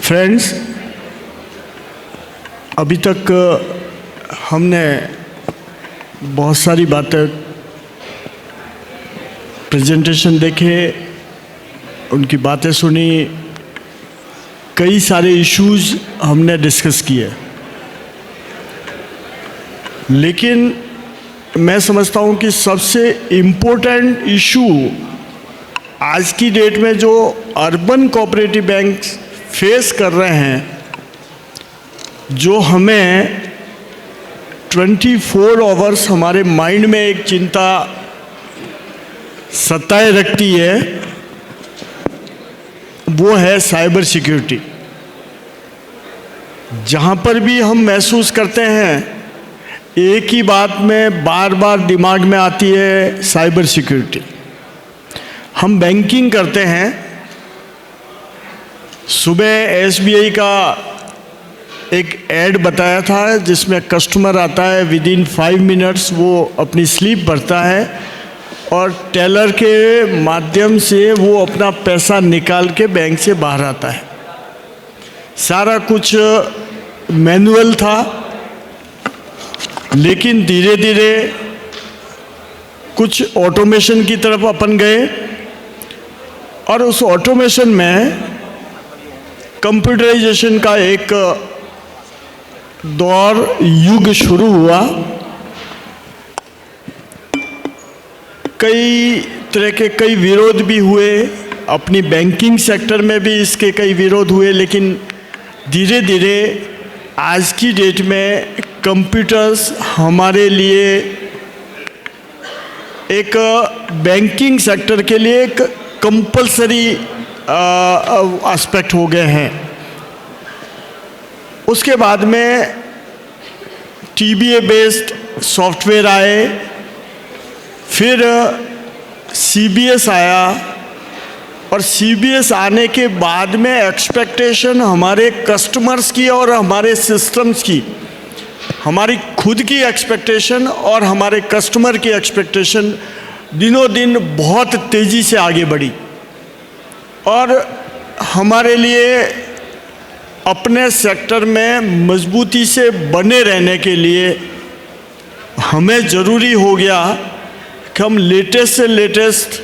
Friends, अभी तक हमने बहुत सारी बातें प्रेजेंटेशन देखे, उनकी बातें सुनी, कई सारे इश्यूज हमने डिस्कस किए। लेकिन मैं समझता हूँ कि सबसे इम्पोर्टेंट इशू आज की डेट में जो अर्बन कोऑपरेटिव बैंक फेस कर रहे हैं, जो हमें 24 आवर्स हमारे माइंड में एक चिंता सताए रखती है, वो है साइबर सिक्योरिटी। जहाँ पर भी हम महसूस करते हैं, एक ही बात में बार बार दिमाग में आती है साइबर सिक्योरिटी। हम बैंकिंग करते हैं, सुबह एसबीआई का एक ऐड बताया था जिसमें कस्टमर आता है, विद इन 5 मिनट्स वो अपनी स्लिप भरता है और टेलर के माध्यम से वो अपना पैसा निकाल के बैंक से बाहर आता है। सारा कुछ मैनुअल था, लेकिन धीरे धीरे कुछ ऑटोमेशन की तरफ अपन गए और उस ऑटोमेशन में कंप्यूटराइजेशन का एक दौर युग शुरू हुआ। कई तरह के कई विरोध भी हुए, अपनी बैंकिंग सेक्टर में भी इसके कई विरोध हुए, लेकिन धीरे धीरे आज की डेट में कंप्यूटर्स हमारे लिए एक बैंकिंग सेक्टर के लिए एक कंपलसरी एस्पेक्ट हो गए हैं। उसके बाद में टीबीए बेस्ड सॉफ्टवेयर आए, फिर सीबीएस आया, और सीबीएस आने के बाद में एक्सपेक्टेशन हमारे कस्टमर्स की और हमारे सिस्टम्स की, हमारी खुद की एक्सपेक्टेशन और हमारे कस्टमर की एक्सपेक्टेशन दिनों दिन बहुत तेज़ी से आगे बढ़ी। और हमारे लिए अपने सेक्टर में मजबूती से बने रहने के लिए हमें ज़रूरी हो गया कि हम लेटेस्ट से लेटेस्ट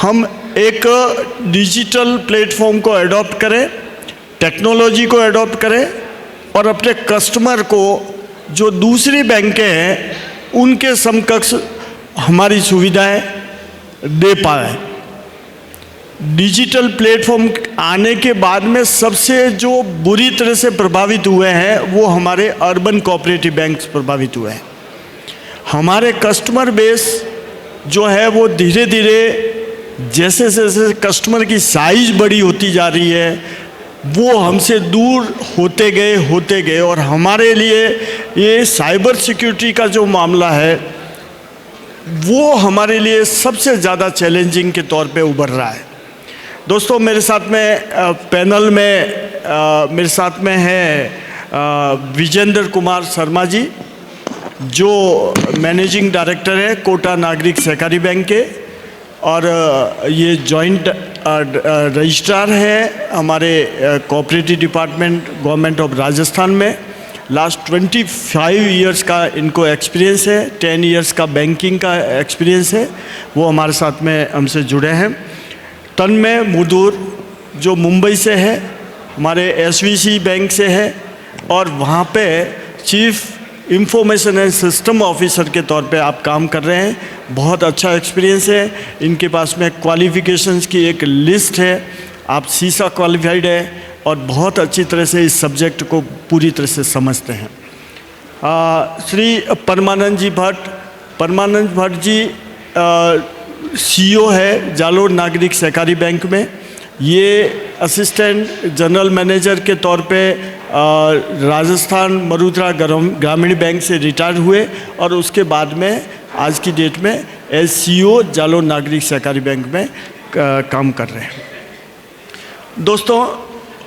हम एक डिजिटल प्लेटफॉर्म को एडॉप्ट करें, टेक्नोलॉजी को एडॉप्ट करें और अपने कस्टमर को जो दूसरी बैंकें हैं उनके समकक्ष हमारी सुविधाएं दे पाए। डिजिटल प्लेटफॉर्म आने के बाद में सबसे जो बुरी तरह से प्रभावित हुए हैं वो हमारे अर्बन कोऑपरेटिव बैंक्स प्रभावित हुए हैं। हमारे कस्टमर बेस जो है वो धीरे धीरे जैसे जैसे कस्टमर की साइज बड़ी होती जा रही है, वो हमसे दूर होते गए और हमारे लिए ये साइबर सिक्योरिटी का जो मामला है वो हमारे लिए सबसे ज़्यादा चैलेंजिंग के तौर पे उभर रहा है। दोस्तों, मेरे साथ में पैनल में मेरे साथ में है विजेंद्र कुमार शर्मा जी, जो मैनेजिंग डायरेक्टर है कोटा नागरिक सहकारी बैंक के, और ये जॉइंट रजिस्ट्रार है हमारे cooperative department government of Rajasthan में। लास्ट 25 इयर्स का इनको एक्सपीरियंस है, 10 इयर्स का बैंकिंग का एक्सपीरियंस है। वो हमारे साथ में हमसे जुड़े हैं। तन्मय मुदूर जो मुंबई से है, हमारे एसवीसी बैंक से है और वहाँ पे chief information and system officer के तौर पे आप काम कर रहे हैं। बहुत अच्छा एक्सपीरियंस है इनके पास में। क्वालिफ़िकेशंस की एक लिस्ट है, आप सीसा क्वालिफाइड है और बहुत अच्छी तरह से इस सब्जेक्ट को पूरी तरह से समझते हैं। श्री परमानंद भट्ट जी सीईओ है जालोर नागरिक सहकारी बैंक में। ये असिस्टेंट जनरल मैनेजर के तौर पे राजस्थान मरुद्रा ग्रामीण बैंक से रिटायर हुए और उसके बाद में आज की डेट में एज सीईओ जालोर नागरिक सहकारी बैंक में काम कर रहे हैं। दोस्तों,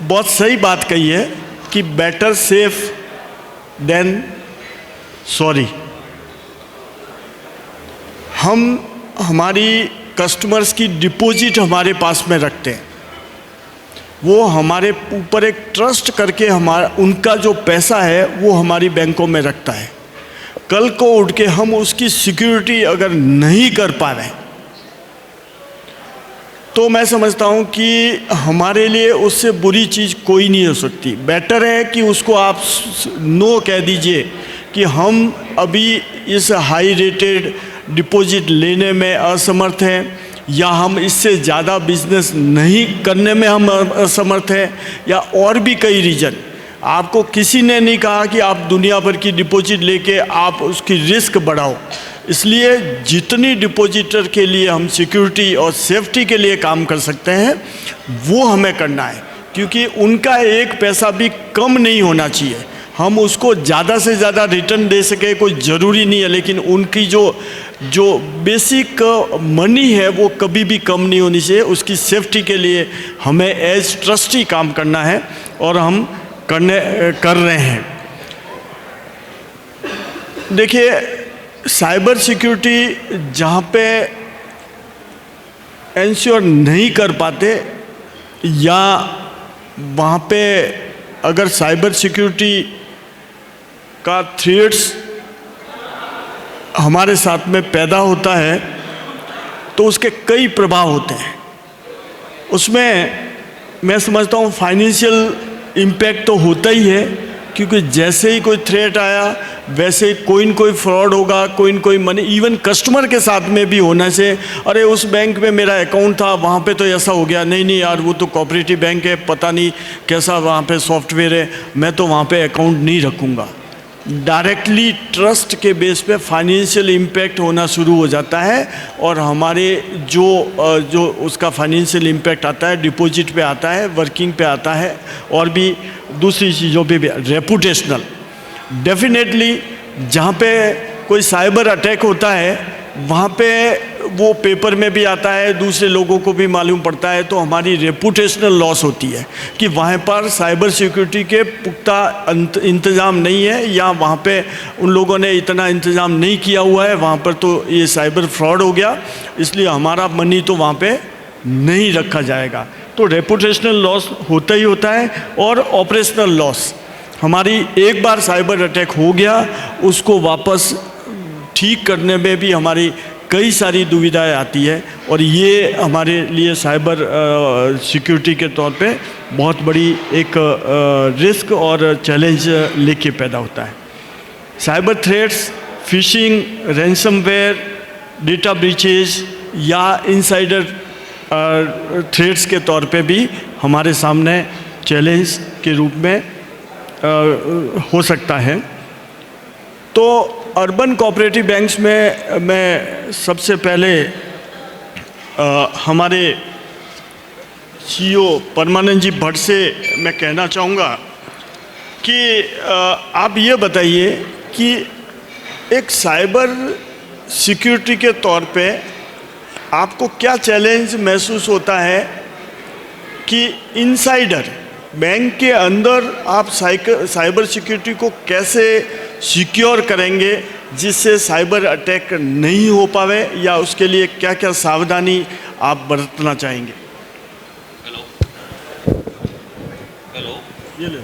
बहुत सही बात कही है कि बेटर सेफ देन सॉरी। हम हमारी कस्टमर्स की डिपॉजिट हमारे पास में रखते हैं। वो हमारे ऊपर एक ट्रस्ट करके हमारा उनका जो पैसा है वो हमारी बैंकों में रखता है। कल को उठ के हम उसकी सिक्योरिटी अगर नहीं कर पा रहे तो मैं समझता हूँ कि हमारे लिए उससे बुरी चीज़ कोई नहीं हो सकती। बेटर है कि उसको आप नो कह दीजिए कि हम अभी इस हाई रेटेड डिपॉजिट लेने में असमर्थ हैं, या हम इससे ज़्यादा बिजनेस नहीं करने में हम असमर्थ हैं, या और भी कई रीज़न। आपको किसी ने नहीं कहा कि आप दुनिया भर की डिपॉजिट लेके आप उसकी रिस्क बढ़ाओ। इसलिए जितनी डिपॉजिटर के लिए हम सिक्योरिटी और सेफ्टी के लिए काम कर सकते हैं वो हमें करना है, क्योंकि उनका एक पैसा भी कम नहीं होना चाहिए। हम उसको ज़्यादा से ज़्यादा रिटर्न दे सके कोई ज़रूरी नहीं है, लेकिन उनकी जो बेसिक मनी है वो कभी भी कम नहीं होनी चाहिए। उसकी सेफ्टी के लिए हमें एज ट्रस्टी काम करना है और हम कर रहे हैं। देखिए, साइबर सिक्योरिटी जहाँ पे इंश्योर नहीं कर पाते, या वहाँ पे अगर साइबर सिक्योरिटी का थ्रेट्स हमारे साथ में पैदा होता है तो उसके कई प्रभाव होते हैं। उसमें मैं समझता हूँ फाइनेंशियल इम्पैक्ट तो होता ही है, क्योंकि जैसे ही कोई थ्रेट आया वैसे ही कोई न कोई फ्रॉड होगा, कोई न कोई मनी, इवन कस्टमर के साथ में भी होना से, अरे उस बैंक में मेरा अकाउंट था वहाँ पे तो ऐसा हो गया, नहीं यार वो तो कोऑपरेटिव बैंक है, पता नहीं कैसा वहाँ पे सॉफ्टवेयर है, मैं तो वहाँ पे अकाउंट नहीं रखूँगा। डायरेक्टली ट्रस्ट के बेस पे फाइनेंशियल इम्पैक्ट होना शुरू हो जाता है, और हमारे जो उसका फाइनेंशियल इम्पैक्ट आता है डिपॉजिट पे आता है, वर्किंग पे आता है, और भी दूसरी चीज़ों पे भी। रेपुटेशनल डेफिनेटली जहाँ पे कोई साइबर अटैक होता है वहाँ पे वो पेपर में भी आता है, दूसरे लोगों को भी मालूम पड़ता है, तो हमारी रेपुटेशनल लॉस होती है कि वहाँ पर साइबर सिक्योरिटी के पुख्ता इंतज़ाम नहीं है, या वहाँ पे उन लोगों ने इतना इंतज़ाम नहीं किया हुआ है, वहाँ पर तो ये साइबर फ्रॉड हो गया, इसलिए हमारा मनी तो वहाँ पे नहीं रखा जाएगा। तो रेपुटेशनल लॉस होता ही होता है। और ऑपरेशनल लॉस, हमारी एक बार साइबर अटैक हो गया, उसको वापस ठीक करने में भी हमारी कई सारी दुविधाएं आती है, और ये हमारे लिए साइबर सिक्योरिटी के तौर पे बहुत बड़ी एक रिस्क और चैलेंज लेके पैदा होता है। Cyber threats, fishing, ransomware, data breaches या इनसाइडर थ्रेट्स के तौर पे भी हमारे सामने चैलेंज के रूप में हो सकता है। तो अर्बन कोऑपरेटिव बैंक्स में मैं सबसे पहले हमारे सीईओ परमानंद जी भट्ट से मैं कहना चाहूँगा कि आप ये बताइए कि एक साइबर सिक्योरिटी के तौर पे आपको क्या चैलेंज महसूस होता है कि इनसाइडर बैंक के अंदर आप साइबर सिक्योरिटी को कैसे सिक्योर करेंगे जिससे साइबर अटैक नहीं हो पावे, या उसके लिए क्या क्या सावधानी आप बरतना चाहेंगे? हेलो ये ले।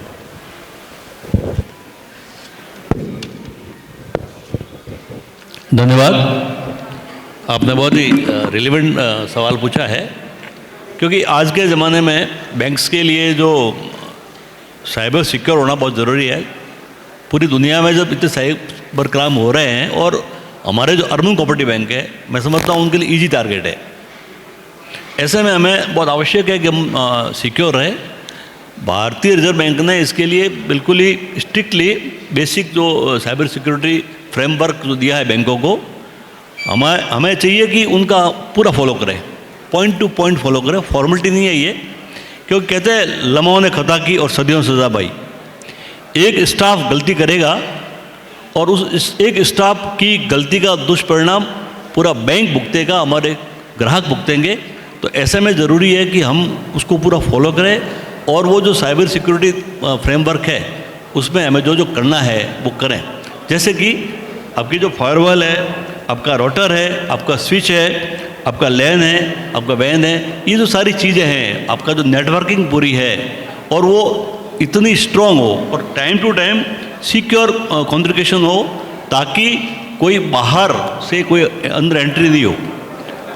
धन्यवाद। आपने बहुत ही रिलेवेंट सवाल पूछा है, क्योंकि आज के ज़माने में बैंक्स के लिए जो साइबर सिक्योर होना बहुत ज़रूरी है। पूरी दुनिया में जब इतने साइबर क्राइम हो रहे हैं, और हमारे जो अर्बन कोऑपरेटिव बैंक है, मैं समझता हूँ उनके लिए ईजी टारगेट है। ऐसे में हमें बहुत आवश्यक है कि हम सिक्योर रहें। भारतीय रिजर्व बैंक ने इसके लिए बिल्कुल ही स्ट्रिक्टली बेसिक जो साइबर सिक्योरिटी फ्रेमवर्क जो दिया है बैंकों को, हमें चाहिए कि उनका पूरा फॉलो करें, पॉइंट टू पॉइंट फॉलो करें। फॉर्मेलिटी नहीं है ये, क्योंकि कहते हैं लम्हों ने खता की और सदियों सजा पाई। एक स्टाफ गलती करेगा और उस एक स्टाफ की गलती का दुष्परिणाम पूरा बैंक भुगतेगा, हमारे ग्राहक भुगतेंगे। तो ऐसे में ज़रूरी है कि हम उसको पूरा फॉलो करें, और वो जो साइबर सिक्योरिटी फ्रेमवर्क है उसमें हमें जो जो करना है वो करें। जैसे कि आपकी जो फायरवॉल है, आपका राउटर है, आपका स्विच है, आपका लैन है, आपका वैन है, ये जो सारी चीज़ें हैं, आपका जो नेटवर्किंग पूरी है, और वो इतनी स्ट्रॉन्ग हो और time to time secure communication हो, ताकि कोई बाहर से कोई अंदर एंट्री नहीं हो,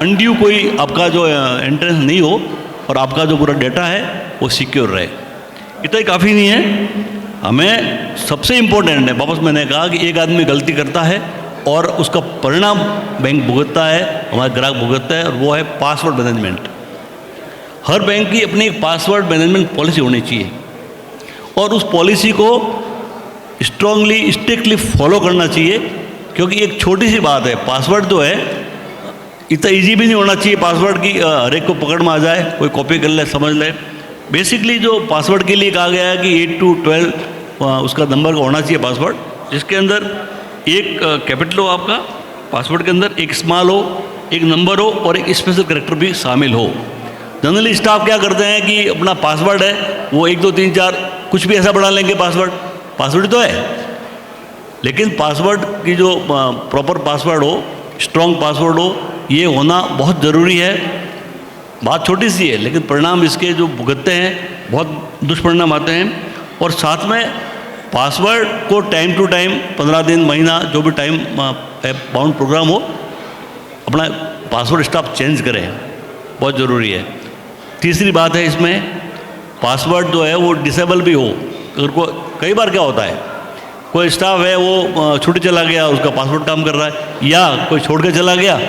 अनड्यू कोई आपका जो एंट्रेंस नहीं हो, और आपका जो पूरा डेटा है वो सिक्योर रहे। इतना ही काफ़ी नहीं है, हमें सबसे इम्पोर्टेंट है, वापस मैंने कहा कि एक आदमी गलती करता है और उसका परिणाम बैंक भुगतता है, हमारा ग्राहक भुगतता है, और वो है पासवर्ड मैनेजमेंट। हर बैंक की अपनी एक पासवर्ड मैनेजमेंट पॉलिसी होनी चाहिए, और उस पॉलिसी को स्ट्रांगली स्ट्रिक्टली फॉलो करना चाहिए, क्योंकि एक छोटी सी बात है, पासवर्ड जो है इतना इजी भी नहीं होना चाहिए पासवर्ड की हर एक को पकड़ में आ जाए, कोई कॉपी कर ले, समझ ले। बेसिकली जो पासवर्ड के लिए कहा गया है कि 8 to 12 उसका नंबर का होना चाहिए पासवर्ड, जिसके अंदर एक कैपिटल हो आपका पासवर्ड के अंदर, एक स्मॉल हो, एक नंबर हो, और एक स्पेशल कैरेक्टर भी शामिल हो। जनरली स्टाफ क्या करते हैं कि अपना पासवर्ड है वो 1 2 3 4 कुछ भी ऐसा बढ़ा लेंगे, पासवर्ड तो है, लेकिन पासवर्ड की जो प्रॉपर पासवर्ड हो, स्ट्रॉन्ग पासवर्ड हो, ये होना बहुत ज़रूरी है। बात छोटी सी है, लेकिन परिणाम इसके जो भुगतते हैं बहुत दुष्परिणाम आते हैं। और साथ में पासवर्ड को टाइम टू टाइम 15 दिन, महीना, जो भी टाइम बाउंड प्रोग्राम हो, अपना पासवर्ड स्टाफ चेंज करें, बहुत ज़रूरी है। तीसरी बात है इसमें, पासवर्ड जो है वो डिसेबल भी हो। अगर को कई बार क्या होता है, कोई स्टाफ है वो छुट्टी चला गया, उसका पासवर्ड काम कर रहा है, या कोई छोड़ के चला गया।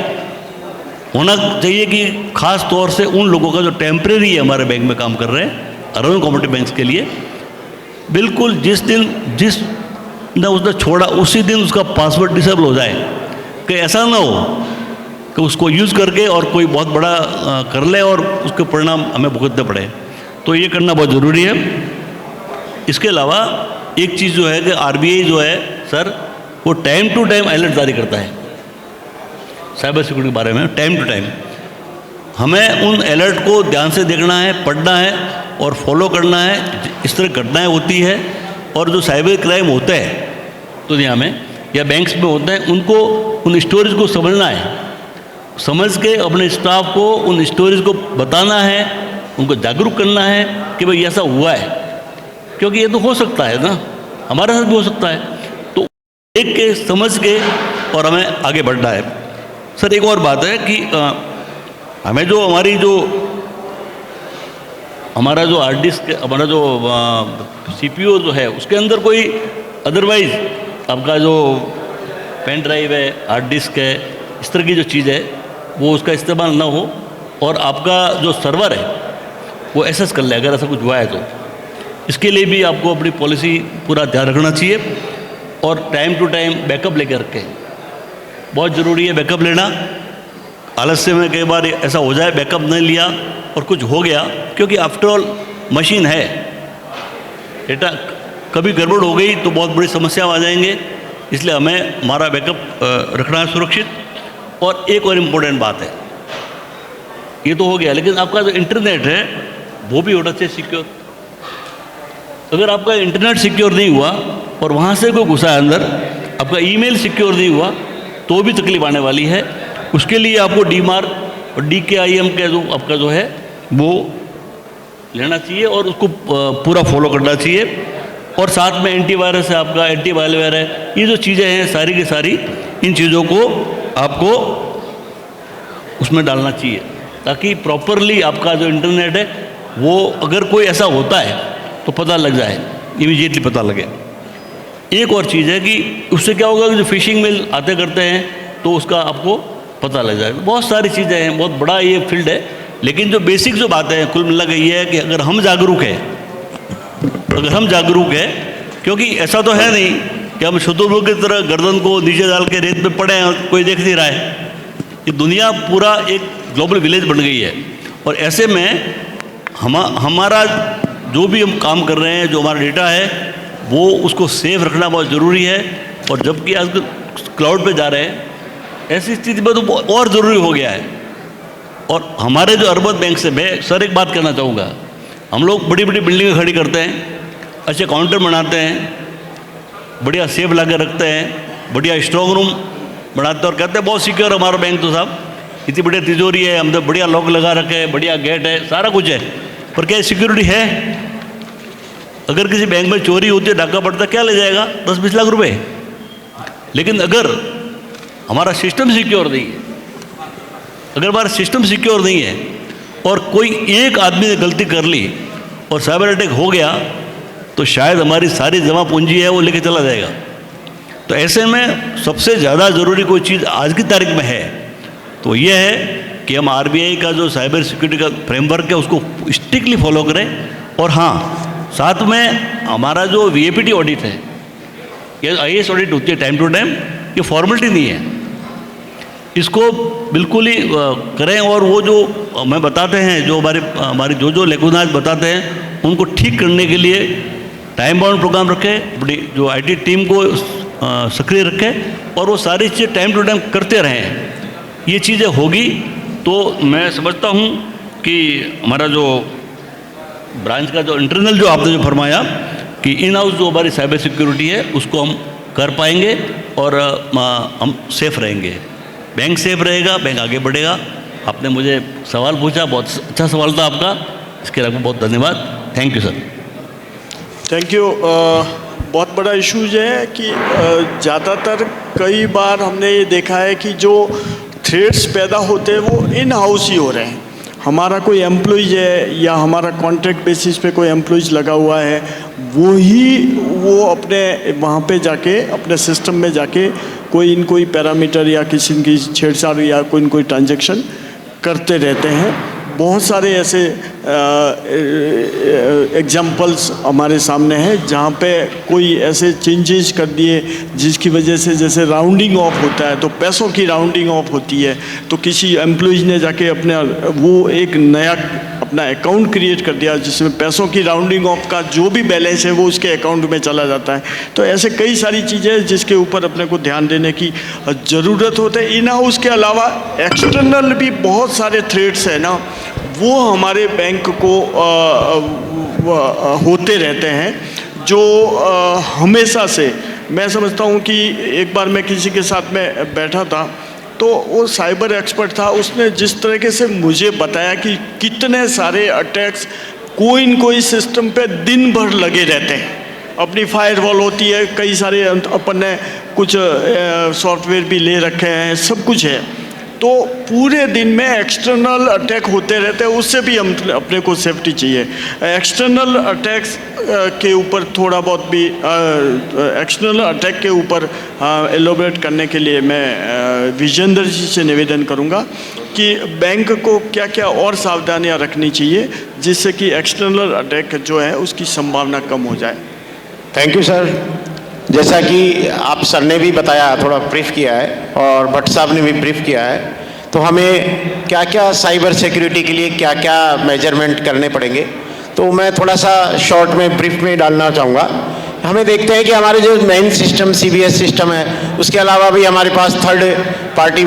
होना चाहिए कि खास तौर से उन लोगों का जो टेम्परेरी है हमारे बैंक में काम कर रहे हैं, अर्बन कोऑपरेटिव बैंक्स के लिए, बिल्कुल जिस ने उसने छोड़ा उसी दिन उसका पासवर्ड डिसेबल हो जाए, कि ऐसा ना हो कि उसको यूज़ करके और कोई बहुत बड़ा कर ले और उसके परिणाम हमें भुगतने पड़े। तो ये करना बहुत ज़रूरी है। इसके अलावा एक चीज़ जो है कि आरबीआई जो है सर, वो टाइम टू टाइम अलर्ट जारी करता है साइबर सिक्योरिटी के बारे में। टाइम टू टाइम हमें उन अलर्ट को ध्यान से देखना है, पढ़ना है और फॉलो करना है। इस तरह घटनाएं होती है, और जो साइबर क्राइम होते हैं दुनिया में या बैंक्स में होते हैं, उनको उन स्टोरीज को समझना है, समझ के अपने स्टाफ को उन स्टोरीज को बताना है, उनको जागरूक करना है कि भाई ऐसा हुआ है, क्योंकि ये तो हो सकता है ना, हमारे साथ भी हो सकता है। तो देख के, समझ के, और हमें आगे बढ़ना है। सर एक और बात है कि हमें जो हमारा जो हार्ड डिस्क, हमारा जो सीपीयू जो है, उसके अंदर कोई अदरवाइज आपका जो पेन ड्राइव है, हार्ड डिस्क है, इस तरह की जो चीज़ है वो उसका इस्तेमाल ना हो, और आपका जो सर्वर है वो एसेस कर ले अगर ऐसा कुछ हुआ है तो। इसके लिए भी आपको अपनी पॉलिसी पूरा ध्यान रखना चाहिए, और टाइम टू टाइम बैकअप लेकर के, बहुत ज़रूरी है बैकअप लेना। आलस्य में कई बार ऐसा हो जाए, बैकअप नहीं लिया और कुछ हो गया, क्योंकि आफ्टर ऑल मशीन है, डेटा कभी गड़बड़ हो गई तो बहुत बड़ी समस्या आ जाएंगे। इसलिए हमें हमारा बैकअप रखना है सुरक्षित। और एक और इम्पोर्टेंट बात है, ये तो हो गया, लेकिन आपका जो इंटरनेट है वो भी होना चाहिए सिक्योर। अगर आपका इंटरनेट सिक्योर नहीं हुआ और वहाँ से कोई घुसा है अंदर, आपका ईमेल सिक्योर नहीं हुआ, तो भी तकलीफ आने वाली है। उसके लिए आपको DMARC और DKIM का जो आपका जो है वो लेना चाहिए, और उसको पूरा फॉलो करना चाहिए। और साथ में एंटीवायरस है, आपका एंटी मालवेयर है, ये जो चीज़ें हैं सारी की सारी, इन चीज़ों को आपको उसमें डालना चाहिए, ताकि प्रॉपरली आपका जो इंटरनेट है वो अगर कोई ऐसा होता है तो पता लग जाए, इमीडिएटली पता लगे। एक और चीज़ है कि उससे क्या होगा कि जो फिशिंग मेल आते करते हैं तो उसका आपको पता लग जाएगा। बहुत सारी चीज़ें हैं, बहुत बड़ा ये फील्ड है, लेकिन जो बेसिक जो बातें हैं कुल मिला के ये है कि अगर हम जागरूक हैं, क्योंकि ऐसा तो है नहीं कि हम शत्रुओं की तरह गर्दन को नीचे डाल के रेत में पड़े हैं और कोई देख नहीं रहा है। ये दुनिया पूरा एक ग्लोबल विलेज बन गई है, और ऐसे में हमारा जो भी हम काम कर रहे हैं, जो हमारा डेटा है, वो उसको सेफ रखना बहुत ज़रूरी है। और जबकि आज क्लाउड पे जा रहे हैं, ऐसी स्थिति में तो और ज़रूरी हो गया है। और हमारे जो अर्बन बैंक से, मैं सर एक बात कहना चाहूँगा, हम लोग बड़ी बड़ी बिल्डिंगें खड़ी करते हैं, अच्छे काउंटर बनाते हैं, बढ़िया सेफ ला के रखते हैं, बढ़िया स्ट्रॉन्ग रूम बढ़ाते और कहते हैं बहुत सिक्योर हमारा बैंक तो साहब, इतनी बढ़िया तिजोरी है, हमने बढ़िया लॉक लगा रखे हैं, बढ़िया गेट है, सारा कुछ है, पर क्या सिक्योरिटी है? अगर किसी बैंक में चोरी होती है, डाका पड़ता है, क्या ले जाएगा? 10-20 लाख रुपए। लेकिन अगर हमारा सिस्टम सिक्योर नहीं है, अगर हमारा सिस्टम सिक्योर नहीं है और कोई एक आदमी ने गलती कर ली और साइबर अटैक हो गया, तो शायद हमारी सारी जमा पूंजी है वो लेके चला जाएगा। तो ऐसे में सबसे ज़्यादा ज़रूरी कोई चीज़ आज की तारीख में है तो ये है कि हम आरबीआई का जो साइबर सिक्योरिटी का फ्रेमवर्क है उसको स्ट्रिक्टली फॉलो करें। और हाँ, साथ में हमारा जो वीएपीटी ऑडिट है, ये आईएएस ऑडिट होती है टाइम टू टाइम, ये फॉर्मेलिटी नहीं है, इसको बिल्कुल ही करें। और वो जो हमें बताते हैं, जो हमारी जो लेखुनाज बताते हैं, उनको ठीक करने के लिए टाइम बाउंड प्रोग्राम रखें, बड़ी जो आईटी टीम को सक्रिय रखें और वो सारी चीज़ें टाइम टू टाइम करते रहें। ये चीज़ें होगी तो मैं समझता हूँ कि हमारा जो ब्रांच का जो इंटरनल जो आपने जो फरमाया कि इन हाउस जो हमारी साइबर सिक्योरिटी है उसको हम कर पाएंगे और हम सेफ रहेंगे, बैंक सेफ रहेगा, बैंक आगे बढ़ेगा। आपने मुझे सवाल पूछा, बहुत अच्छा सवाल था आपका, इसके लिए आपको बहुत धन्यवाद। Thank you sir. Thank you. बहुत बड़ा इशूज है कि ज़्यादातर कई बार हमने ये देखा है कि जो थ्रेड्स पैदा होते हैं वो इन हाउस ही हो रहे हैं। हमारा कोई एम्प्लॉइज है या हमारा कॉन्ट्रैक्ट बेसिस पे कोई एम्प्लॉइज लगा हुआ है, वो अपने वहाँ पे जाके अपने सिस्टम में जाके कोई पैरामीटर या किसी की छेड़छाड़ या कोई ट्रांजैक्शन करते रहते हैं। बहुत सारे ऐसे एग्जाम्पल्स हमारे सामने हैं जहाँ पे कोई ऐसे चेंजेस कर दिए जिसकी वजह से जैसे राउंडिंग ऑफ होता है तो पैसों की राउंडिंग ऑफ होती है, तो किसी एम्प्लॉइज ने जाके अपने वो एक नया अपना अकाउंट क्रिएट कर दिया जिसमें पैसों की राउंडिंग ऑफ का जो भी बैलेंस है वो उसके अकाउंट में चला जाता है। तो ऐसे कई सारी चीज़ें हैं जिसके ऊपर अपने को ध्यान देने की ज़रूरत होती है। इन हाउस के अलावा एक्सटर्नल भी बहुत सारे थ्रेड्स हैं ना, वो हमारे बैंक को होते रहते हैं जो हमेशा से, मैं समझता हूँ कि एक बार मैं किसी के साथ में बैठा था तो वो साइबर एक्सपर्ट था, उसने जिस तरीके से मुझे बताया कि कितने सारे अटैक्स कोई सिस्टम पे दिन भर लगे रहते हैं। अपनी फायरवॉल होती है, कई सारे अपन ने कुछ सॉफ्टवेयर भी ले रखे हैं, सब कुछ है, तो पूरे दिन में एक्सटर्नल अटैक होते रहते हैं। उससे भी हम अपने को सेफ्टी चाहिए। एक्सटर्नल अटैक्स के ऊपर थोड़ा बहुत भी एक्सटर्नल अटैक के ऊपर एलोबरेट करने के लिए मैं विजेंद्र जी से निवेदन करूंगा कि बैंक को क्या क्या और सावधानियां रखनी चाहिए जिससे कि एक्सटर्नल अटैक जो है उसकी संभावना कम हो जाए। Thank you sir. जैसा कि आप सर ने भी बताया, थोड़ा ब्रीफ किया है और भट्ट साहब ने भी ब्रीफ किया है, तो हमें क्या क्या साइबर सिक्योरिटी के लिए क्या क्या मेजरमेंट करने पड़ेंगे, तो मैं थोड़ा सा शॉर्ट में ब्रीफ में डालना चाहूँगा। हमें देखते हैं कि हमारे जो मेन सिस्टम सीबीएस सिस्टम है, उसके अलावा भी हमारे पास थर्ड पार्टी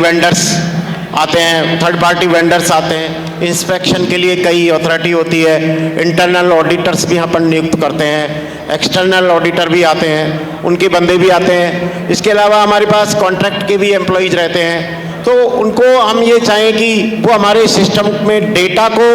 वेंडर्स आते हैं। इंस्पेक्शन के लिए कई अथॉरिटी होती है, इंटरनल ऑडिटर्स भी अपन नियुक्त करते हैं, एक्सटर्नल ऑडिटर भी आते हैं, उनके बंदे भी आते हैं। इसके अलावा हमारे पास कॉन्ट्रैक्ट के भी एम्प्लॉइज रहते हैं। तो उनको हम ये चाहें कि वो हमारे सिस्टम में डेटा को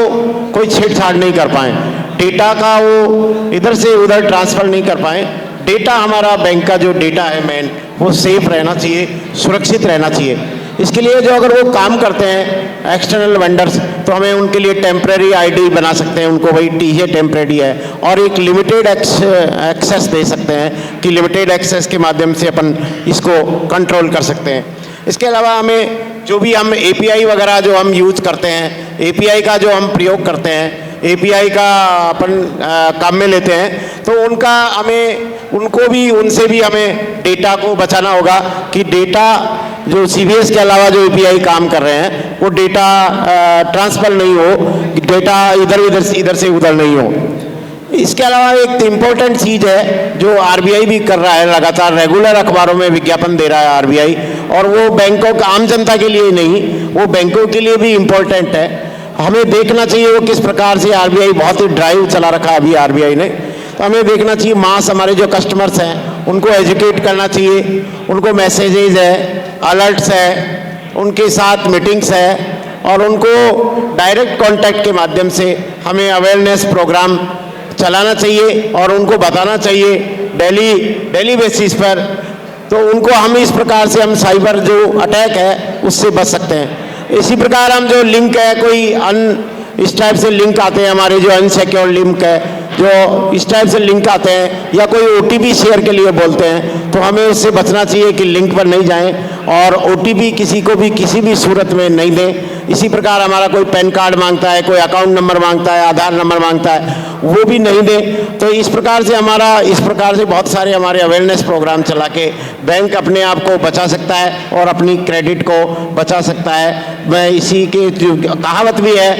कोई छेड़छाड़ नहीं कर पाएँ, डेटा का वो इधर से उधर ट्रांसफ़र नहीं कर पाएँ। डेटा हमारा बैंक का जो डेटा है मेन, वो सेफ रहना चाहिए, सुरक्षित रहना चाहिए। इसके लिए जो अगर वो काम करते हैं एक्सटर्नल वेंडर्स, तो हमें उनके लिए टेम्परेरी आईडी बना सकते हैं, उनको वही टीए टेम्परेरी है, और एक लिमिटेड एक्सेस दे सकते हैं कि लिमिटेड एक्सेस के माध्यम से अपन इसको कंट्रोल कर सकते हैं। इसके अलावा हमें जो भी हम एपीआई वगैरह जो हम यूज़ करते हैं, एपीआई का जो हम प्रयोग करते हैं, एपीआई का अपन काम में लेते हैं, तो उनसे भी हमें डेटा को बचाना होगा कि डेटा जो सीबीएस के अलावा जो एपीआई काम कर रहे हैं वो डेटा ट्रांसफर नहीं हो, डेटा इधर से उधर नहीं हो। इसके अलावा एक इम्पोर्टेंट चीज़ है जो आरबीआई भी कर रहा है, लगातार रेगुलर अखबारों में विज्ञापन दे रहा है आरबीआई, और वो बैंकों का आम जनता के लिए नहीं, वो बैंकों के लिए भी इम्पोर्टेंट है। हमें देखना चाहिए वो किस प्रकार से आरबीआई बहुत ही ड्राइव चला रखा है अभी आरबीआई ने, तो हमें देखना चाहिए मास हमारे जो कस्टमर्स हैं उनको एजुकेट करना चाहिए, उनको मैसेजेज है अलर्ट्स है, उनके साथ मीटिंग्स है और उनको डायरेक्ट कांटेक्ट के माध्यम से हमें अवेयरनेस प्रोग्राम चलाना चाहिए और उनको बताना चाहिए डेली बेसिस पर। तो उनको हम इस प्रकार से हम साइबर जो अटैक है उससे बच सकते हैं। इसी प्रकार हम जो लिंक है कोई इस टाइप से लिंक आते हैं हमारे जो अनसिक्योर लिंक है, जो इस टाइप से लिंक आते हैं या कोई OTP शेयर के लिए बोलते हैं, तो हमें उससे बचना चाहिए कि लिंक पर नहीं जाएं और OTP किसी को भी किसी भी सूरत में नहीं दें। इसी प्रकार हमारा कोई पैन कार्ड मांगता है, कोई अकाउंट नंबर मांगता है, आधार नंबर मांगता है, वो भी नहीं दें। तो इस प्रकार से बहुत सारे हमारे अवेयरनेस प्रोग्राम चला के बैंक अपने आप को बचा सकता है और अपनी क्रेडिट को बचा सकता है। मैं इसी के कहावत भी है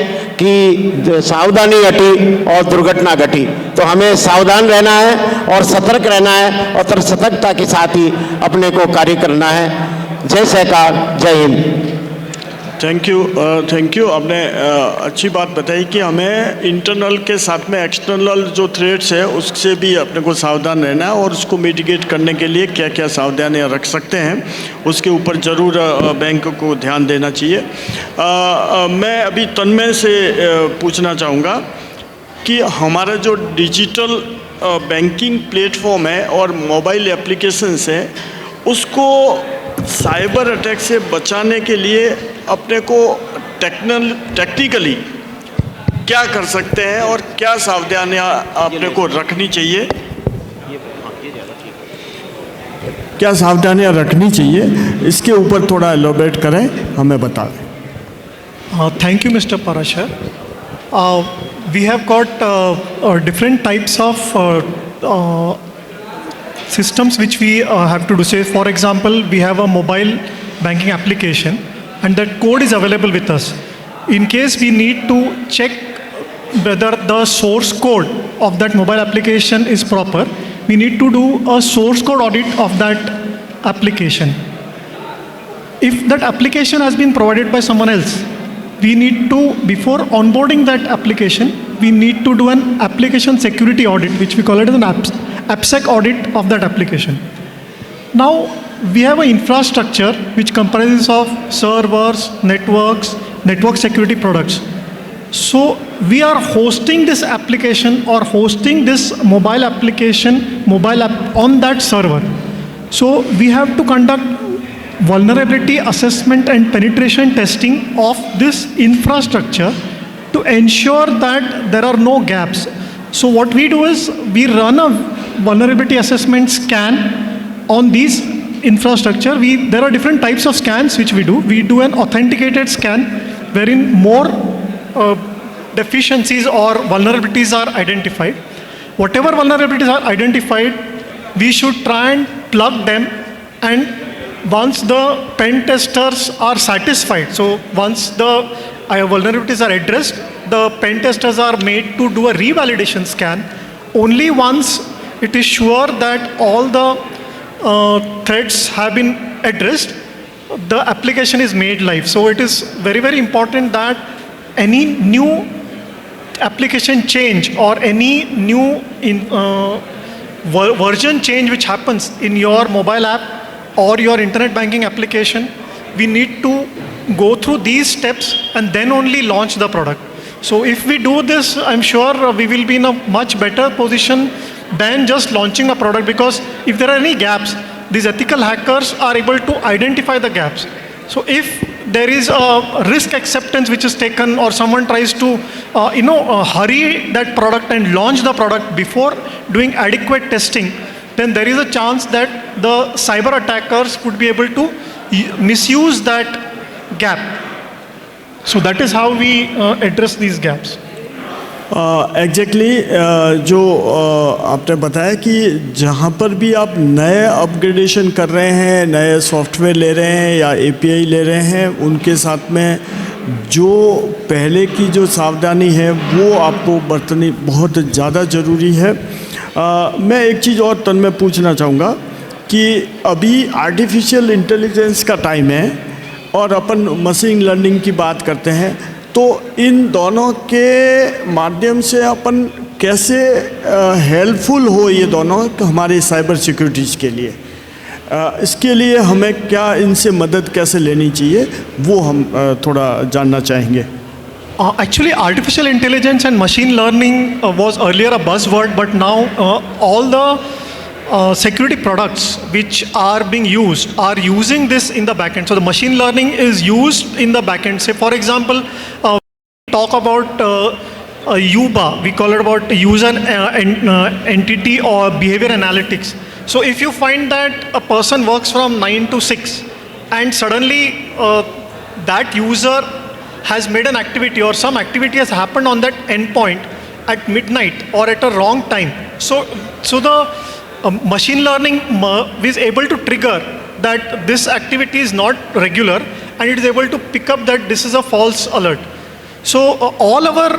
कि सावधानी घटी और दुर्घटना घटी, तो हमें सावधान रहना है और सतर्क रहना है और सतर्कता के साथ ही अपने को कार्य करना है। जय सरकार, जय हिंद। Thank you. आपने अच्छी बात बताई कि हमें इंटरनल के साथ में एक्सटर्नल जो थ्रेट्स है उससे भी अपने को सावधान रहना है और उसको मिटिगेट करने के लिए क्या क्या सावधानियां रख सकते हैं उसके ऊपर ज़रूर बैंक को ध्यान देना चाहिए। मैं अभी तन्मय से पूछना चाहूँगा कि हमारा जो डिजिटल बैंकिंग प्लेटफॉर्म है और मोबाइल एप्लीकेशंस हैं उसको साइबर अटैक से बचाने के लिए अपने को टेक्निकली क्या कर सकते हैं और क्या सावधानियां अपने को रखनी चाहिए, क्या सावधानियां रखनी चाहिए, इसके ऊपर थोड़ा एलोबरेट करें, हमें बता दें। Thank you, Mr. Parashar. We have got different types of systems which we have to do. Say, for example, we have a mobile banking application and that code is available with us. In case we need to check whether the source code of that mobile application is proper, we need to do a source code audit of that application. If that application has been provided by someone else, we need to, before onboarding that application, we need to do an application security audit, which we call it as an AppSec audit of that application. Now, we have an infrastructure which comprises of servers, networks, network security products. So we are hosting this application or hosting this mobile application, mobile app on that server. So we have to conduct vulnerability assessment and penetration testing of this infrastructure to ensure that there are no gaps. So what we do is we run a vulnerability assessment scan on these infrastructure. There are different types of scans which we do. We do an authenticated scan wherein more deficiencies or vulnerabilities are identified. Whatever vulnerabilities are identified, we should try and plug them, and once the pen testers are satisfied, so once the vulnerabilities are addressed, the pen testers are made to do a revalidation scan. Only once it is sure that all the threats have been addressed, the application is made live. So it is very, very important that any new application change or any new version change which happens in your mobile app or your internet banking application, we need to go through these steps and then only launch the product. So if we do this, I'm sure we will be in a much better position than just launching a product, because if there are any gaps, these ethical hackers are able to identify the gaps. So if there is a risk acceptance which is taken, or someone tries to hurry that product and launch the product before doing adequate testing, then there is a chance that the cyber attackers could be able to misuse that gap. So that is how we address these gaps. Exactly जो आपने बताया कि जहाँ पर भी आप नए upgradation कर रहे हैं, नए सॉफ्टवेयर ले रहे हैं या API ले रहे हैं, उनके साथ में जो पहले की जो सावधानी है वो आपको बरतनी बहुत ज़्यादा ज़रूरी है। मैं एक चीज़ और तन्मय पूछना चाहूँगा कि अभी आर्टिफिशियल इंटेलिजेंस का टाइम है और अपन मशीन लर्निंग की बात करते हैं, तो इन दोनों के माध्यम से अपन कैसे हेल्पफुल हो ये दोनों हमारे साइबर सिक्योरिटीज़ के लिए। इसके लिए हमें क्या इनसे मदद कैसे लेनी चाहिए वो हम थोड़ा जानना चाहेंगे। Actually, artificial intelligence and machine learning was earlier a buzzword, but now all the security products which are being used are using this in the backend. So the machine learning is used in the backend. Say, for example, talk about UBA, we call it about user entity or behavior analytics. So if you find that a person works from 9 to 6 and suddenly that user has made an activity or some activity has happened on that endpoint at midnight or at a wrong time. So the machine learning is able to trigger that this activity is not regular and it is able to pick up that this is a false alert. So all our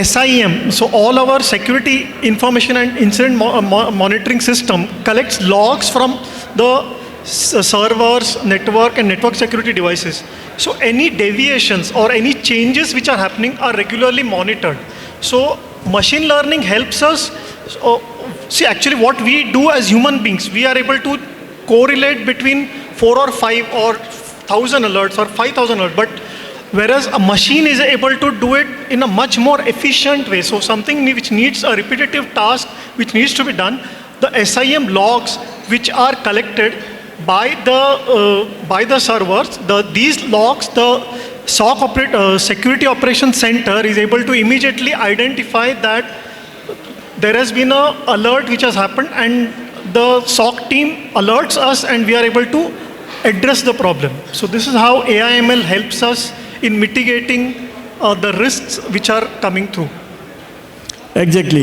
SIM, so all our security information and incident monitoring system collects logs from the servers, network and network security devices. So any deviations or any changes which are happening are regularly monitored. So machine learning helps us. See, actually what we do as human beings, we are able to correlate between 4 or 5 or 1,000 alerts or 5,000 alerts, but whereas a machine is able to do it in a much more efficient way. So something which needs a repetitive task which needs to be done, the SIM logs which are collected by the servers, these logs, the SOC Security Operations Center is able to immediately identify that there has been an alert which has happened, and the SOC team alerts us and we are able to address the problem. So this is how AI/ML helps us in mitigating the risks which are coming through. Exactly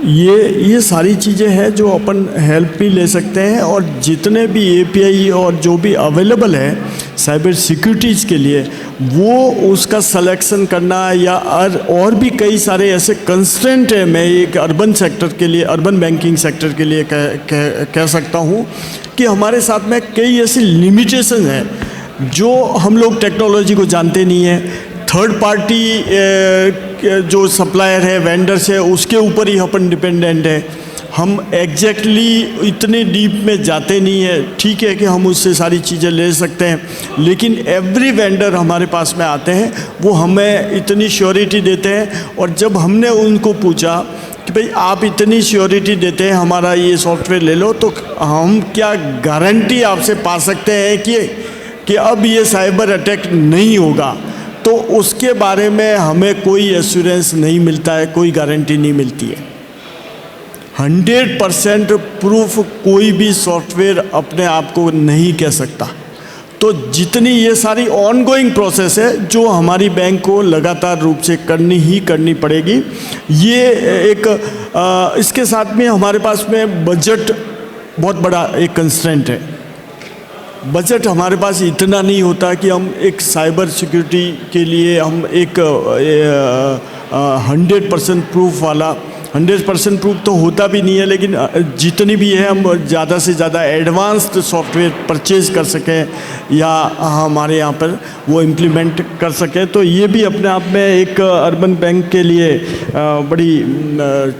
ये सारी चीज़ें हैं जो अपन help भी ले सकते हैं, और जितने भी API और जो भी अवेलेबल है साइबर सिक्योरिटीज़ के लिए वो उसका सिलेक्शन करना, या और भी कई सारे ऐसे कंस्ट्रेंट है। मैं एक अर्बन सेक्टर के लिए, अर्बन बैंकिंग सेक्टर के लिए कह सकता हूँ कि हमारे साथ में कई ऐसी लिमिटेशन हैं जो हम लोग टेक्नोलॉजी को जानते नहीं हैं। थर्ड पार्टी जो सप्लायर है, वेंडर्स है, उसके ऊपर ही अपन डिपेंडेंट है। हम एग्जैक्टली इतने डीप में जाते नहीं हैं। ठीक है कि हम उससे सारी चीज़ें ले सकते हैं, लेकिन एवरी वेंडर हमारे पास में आते हैं, वो हमें इतनी श्योरिटी देते हैं। और जब हमने उनको पूछा कि भाई आप इतनी श्योरिटी देते हैं हमारा ये सॉफ्टवेयर ले लो, तो हम क्या गारंटी आपसे पा सकते हैं कि अब ये साइबर अटैक नहीं होगा? तो उसके बारे में हमें कोई एश्योरेंस नहीं मिलता है, कोई गारंटी नहीं मिलती है। 100% प्रूफ कोई भी सॉफ्टवेयर अपने आप को नहीं कह सकता। तो जितनी ये सारी ऑनगोइंग प्रोसेस है जो हमारी बैंक को लगातार रूप से करनी पड़ेगी। ये एक इसके साथ में हमारे पास में बजट बहुत बड़ा एक कंस्ट्रेंट है। बजट हमारे पास इतना नहीं होता कि हम एक साइबर सिक्योरिटी के लिए हम एक 100% प्रूफ वाला, 100% प्रूफ तो होता भी नहीं है, लेकिन जितनी भी है हम ज़्यादा से ज़्यादा एडवांस्ड सॉफ्टवेयर परचेज़ कर सकें या हमारे यहाँ पर वो इम्प्लीमेंट कर सकें। तो ये भी अपने आप में एक अर्बन बैंक के लिए बड़ी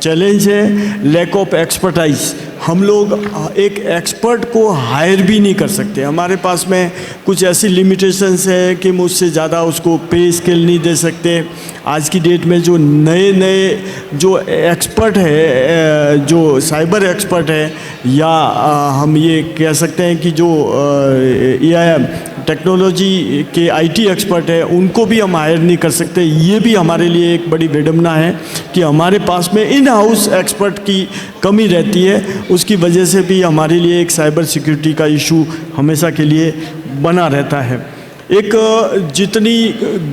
चैलेंज है। लैक ऑफ एक्सपर्टाइज, हम लोग एक एक्सपर्ट को हायर भी नहीं कर सकते। हमारे पास में कुछ ऐसी लिमिटेशंस है कि मुझसे ज़्यादा उसको पे स्केल नहीं दे सकते। आज की डेट में जो नए जो एक्सपर्ट है, जो साइबर एक्सपर्ट है, या हम ये कह सकते हैं कि जो टेक्नोलॉजी के IT एक्सपर्ट है, उनको भी हम हायर नहीं कर सकते। ये भी हमारे लिए एक बड़ी विडंबना है कि हमारे पास में इन हाउस एक्सपर्ट की कमी रहती है। उसकी वजह से भी हमारे लिए एक साइबर सिक्योरिटी का इशू हमेशा के लिए बना रहता है। एक जितनी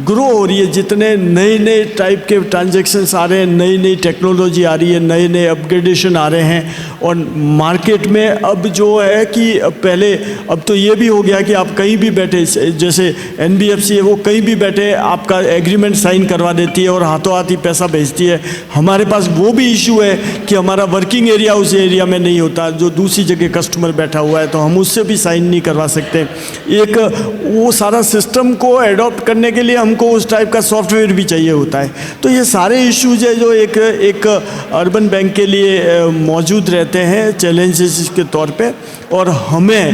ग्रो हो रही है, जितने नए टाइप के ट्रांजैक्शंस आ रहे हैं, नई टेक्नोलॉजी आ रही है, नए अपग्रेडेशन आ रहे हैं, और मार्केट में अब जो है कि पहले अब तो ये भी हो गया कि आप कहीं भी बैठे, जैसे NBFC है वो कहीं भी बैठे आपका एग्रीमेंट साइन करवा देती है और हाथों हाथ ही पैसा भेजती है। हमारे पास वो भी इशू है कि हमारा वर्किंग एरिया उस एरिया में नहीं होता, जो दूसरी जगह कस्टमर बैठा हुआ है, तो हम उससे भी साइन नहीं करवा सकते। एक वो सारा अपना सिस्टम को एडॉप्ट करने के लिए हमको उस टाइप का सॉफ्टवेयर भी चाहिए होता है। तो ये सारे इश्यूज है जो एक अर्बन बैंक के लिए मौजूद रहते हैं चैलेंजेस के तौर पे, और हमें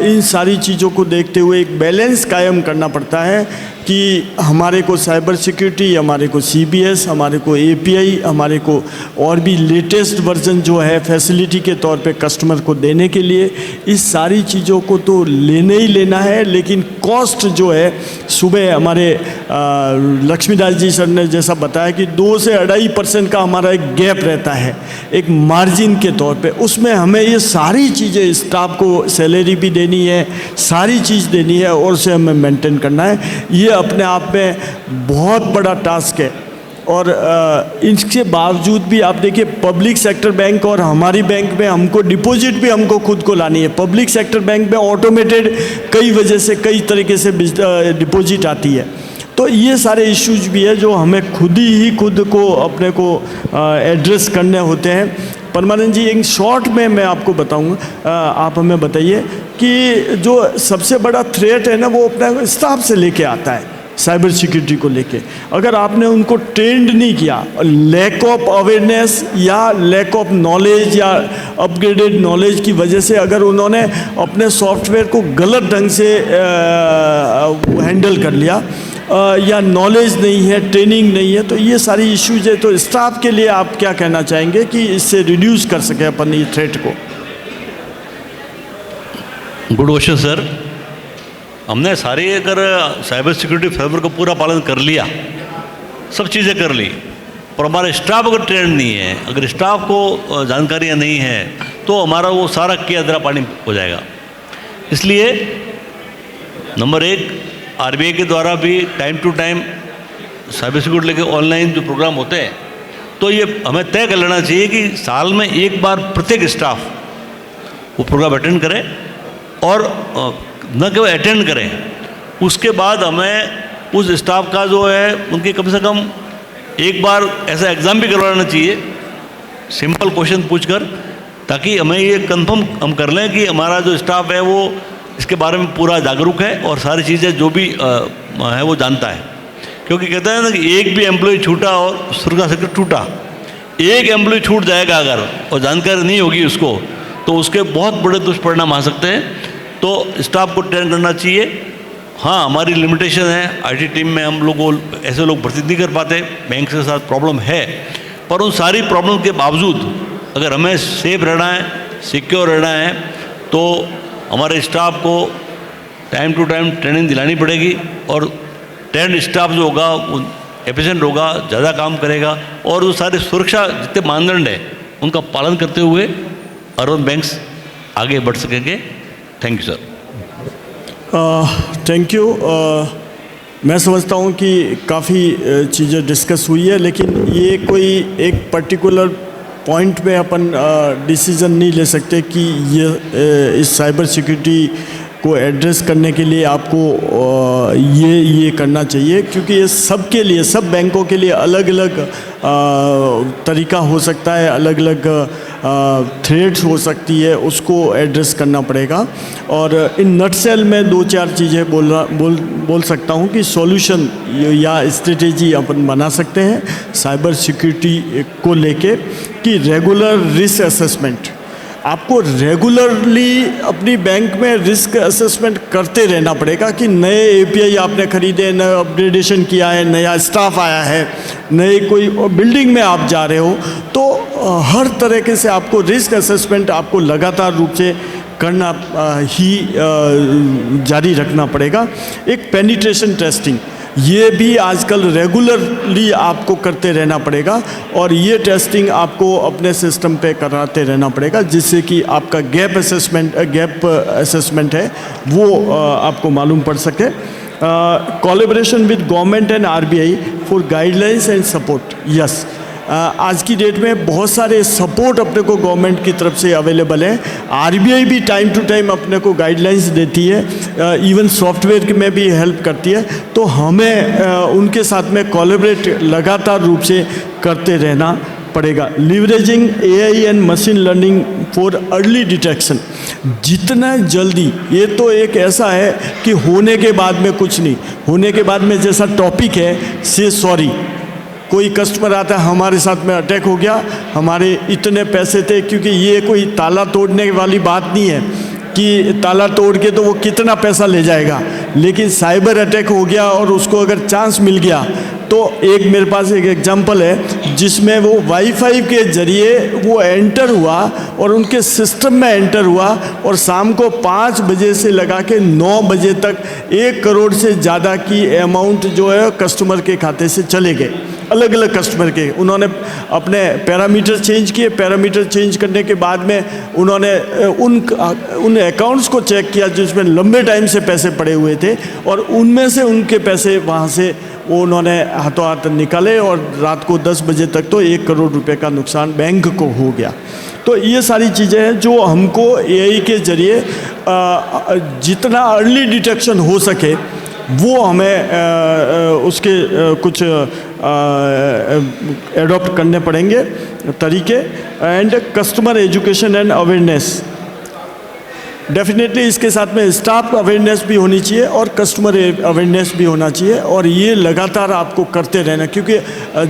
इन सारी चीज़ों को देखते हुए एक बैलेंस कायम करना पड़ता है कि हमारे को साइबर सिक्योरिटी, हमारे को CBS, हमारे को API, हमारे को और भी लेटेस्ट वर्जन जो है फैसिलिटी के तौर पे कस्टमर को देने के लिए, इस सारी चीज़ों को तो लेने ही लेना है। लेकिन कॉस्ट जो है, सुबह हमारे लक्ष्मीदास जी सर ने जैसा बताया कि 2 से 2.5% का हमारा एक गैप रहता है एक मार्जिन के तौर पे, उसमें हमें ये सारी चीज़ें, स्टाफ को सैलरी भी देनी है, सारी चीज़ देनी है और उसे हमें मेंटेन करना है। ये अपने आप में बहुत बड़ा टास्क है। और इसके बावजूद भी आप देखिए पब्लिक सेक्टर बैंक और हमारी बैंक में हमको डिपॉजिट भी हमको खुद को लानी है। पब्लिक सेक्टर बैंक में ऑटोमेटेड कई वजह से कई तरीके से डिपॉजिट आती है। तो ये सारे इश्यूज भी है जो हमें खुद को अपने को एड्रेस करने होते हैं। परमानंद जी, एक शॉर्ट में मैं आपको बताऊंगा, आप हमें बताइए कि जो सबसे बड़ा थ्रेट है ना वो अपने स्टाफ से लेके आता है साइबर सिक्योरिटी को लेके। अगर आपने उनको ट्रेंड नहीं किया, लैक ऑफ अवेयरनेस या लैक ऑफ नॉलेज या अपग्रेडेड नॉलेज की वजह से अगर उन्होंने अपने सॉफ्टवेयर को गलत ढंग से हैंडल कर लिया या नॉलेज नहीं है, ट्रेनिंग नहीं है, तो ये सारी इश्यूज है। तो स्टाफ के लिए आप क्या कहना चाहेंगे कि इससे रिड्यूस कर सके अपन ये थ्रेट को? Good question sir. हमने सारी अगर साइबर सिक्योरिटी फ्रेमवर्क का पूरा पालन कर लिया, सब चीज़ें कर ली, पर हमारे स्टाफ अगर ट्रेंड नहीं है, अगर स्टाफ को जानकारियाँ नहीं हैं, तो हमारा वो सारा किया अदरा पानी हो जाएगा। इसलिए नंबर 1, RBI के द्वारा भी time to time cyber security लेके ऑनलाइन जो प्रोग्राम होते हैं, तो ये हमें तय कर लेना चाहिए कि साल में एक बार प्रत्येक स्टाफ वो प्रोग्राम अटेंड करे, और न केवल अटेंड करें, उसके बाद हमें उस स्टाफ का जो है उनके कम से कम एक बार ऐसा एग्ज़ाम भी करवाना चाहिए, सिंपल क्वेश्चन पूछकर, ताकि हमें ये कंफर्म हम कर लें कि हमारा जो स्टाफ है वो इसके बारे में पूरा जागरूक है और सारी चीज़ें जो भी है वो जानता है। क्योंकि कहते हैं ना कि एक भी एम्प्लॉय छूटा और स्वर्ग का सिक्योर टूटा। एक एम्प्लॉय छूट जाएगा अगर और जानकारी नहीं होगी उसको, तो उसके बहुत बड़े दुष्परिणाम आ सकते हैं। तो स्टाफ को ट्रेन करना चाहिए। हाँ, हमारी लिमिटेशन है, IT टीम में हम लोग ऐसे लोग भर्ती नहीं कर पाते, बैंक के साथ प्रॉब्लम है, पर उन सारी प्रॉब्लम के बावजूद अगर हमें सेफ रहना है, सिक्योर रहना है, तो हमारे स्टाफ को टाइम टू टाइम ट्रेनिंग दिलानी पड़ेगी। और ट्रेंड स्टाफ जो होगा वो एफिशिएंट होगा, ज़्यादा काम करेगा, और वो सारे सुरक्षा जितने मानदंड हैं उनका पालन करते हुए अर्बन बैंक्स आगे बढ़ सकेंगे। Thank you sir. Thank you. मैं समझता हूँ कि काफ़ी चीज़ें डिस्कस हुई है, लेकिन ये कोई एक पर्टिकुलर पॉइंट में अपन डिसीज़न नहीं ले सकते कि ये इस साइबर सिक्योरिटी को एड्रेस करने के लिए आपको ये करना चाहिए, क्योंकि ये सब के लिए, सब बैंकों के लिए अलग अलग तरीका हो सकता है, अलग अलग थ्रेड्स हो सकती है, उसको एड्रेस करना पड़ेगा। और इन नटसेल में 2-4 चीज़ें बोल सकता हूँ कि सॉल्यूशन या स्ट्रेटेजी अपन बना सकते हैं साइबर सिक्योरिटी को लेके, कि रेगुलर रिस्क असेसमेंट, आपको रेगुलरली अपनी बैंक में रिस्क असेसमेंट करते रहना पड़ेगा कि नए API आपने खरीदे, नए अपग्रेडेशन किया है, नया स्टाफ आया है, नए कोई बिल्डिंग में आप जा रहे हो, तो हर तरीके से आपको रिस्क असेसमेंट आपको लगातार रूप से करना ही जारी रखना पड़ेगा। एक पेनिट्रेशन टेस्टिंग, ये भी आजकल रेगुलरली आपको करते रहना पड़ेगा, और ये टेस्टिंग आपको अपने सिस्टम पे कराते रहना पड़ेगा, जिससे कि आपका गैप असेसमेंट है वो आपको मालूम पड़ सके। Collaboration with government and RBI for guidelines and support. Yes, आज की डेट में बहुत सारे सपोर्ट अपने को गवर्नमेंट की तरफ से अवेलेबल है। RBI भी टाइम टू टाइम अपने को गाइडलाइंस देती है, इवन सॉफ्टवेयर में भी हेल्प करती है। तो हमें उनके साथ में कोलैबोरेट लगातार रूप से करते रहना पड़ेगा। Leveraging AI and machine learning for early detection, जितना जल्दी, ये तो एक ऐसा है कि होने के बाद में कुछ नहीं, होने के बाद में जैसा टॉपिक है से सॉरी, कोई कस्टमर आता है हमारे साथ में अटैक हो गया, हमारे इतने पैसे थे, क्योंकि ये कोई ताला तोड़ने वाली बात नहीं है कि ताला तोड़ के तो वो कितना पैसा ले जाएगा, लेकिन साइबर अटैक हो गया और उसको अगर चांस मिल गया तो एक मेरे पास एक एग्जांपल है जिसमें वो वाईफाई के ज़रिए वो एंटर हुआ और उनके सिस्टम में एंटर हुआ और शाम को 5 बजे से लगा के 9 बजे तक 1 करोड़ से ज़्यादा की अमाउंट जो है कस्टमर के खाते से चले गए, अलग अलग कस्टमर के। उन्होंने अपने पैरामीटर चेंज किए, पैरामीटर चेंज करने के बाद में उन्होंने उन अकाउंट्स को चेक किया जिसमें लंबे टाइम से पैसे पड़े हुए थे और उनमें से उनके पैसे वहाँ से वो उन्होंने हाथों हाथ निकाले और रात को 10 बजे तक तो 1 करोड़ रुपए का नुकसान बैंक को हो गया। तो ये सारी चीज़ें हैं जो हमको AI के ज़रिए जितना अर्ली डिटेक्शन हो सके वो हमें उसके कुछ एडॉप्ट करने पड़ेंगे तरीके। And customer education and awareness, definitely इसके साथ में स्टाफ अवेयरनेस भी होनी चाहिए और कस्टमर अवेयरनेस भी होना चाहिए और ये लगातार आपको करते रहना, क्योंकि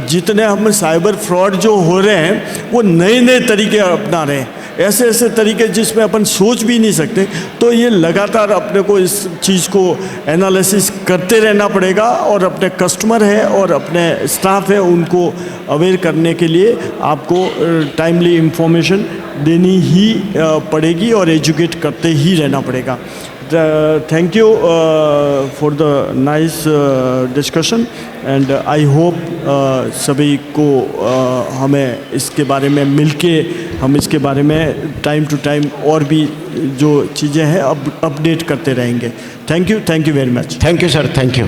जितने हम साइबर फ्रॉड जो हो रहे हैं वो नए नए तरीके अपना रहे हैं, ऐसे ऐसे तरीके जिसमें अपन सोच भी नहीं सकते। तो ये लगातार अपने को इस चीज़ को एनालिसिस करते रहना पड़ेगा और अपने कस्टमर है और अपने स्टाफ है उनको अवेयर करने के लिए आपको टाइमली इंफॉर्मेशन देनी ही पड़ेगी और एजुकेट करते ही रहना पड़ेगा। Thank you for the nice discussion and I hope सभी को हमें इसके बारे में मिलके हम इसके बारे में टाइम टू टाइम और भी जो चीज़ें हैं अपडेट करते रहेंगे। Thank you very much. Thank you sir, thank you.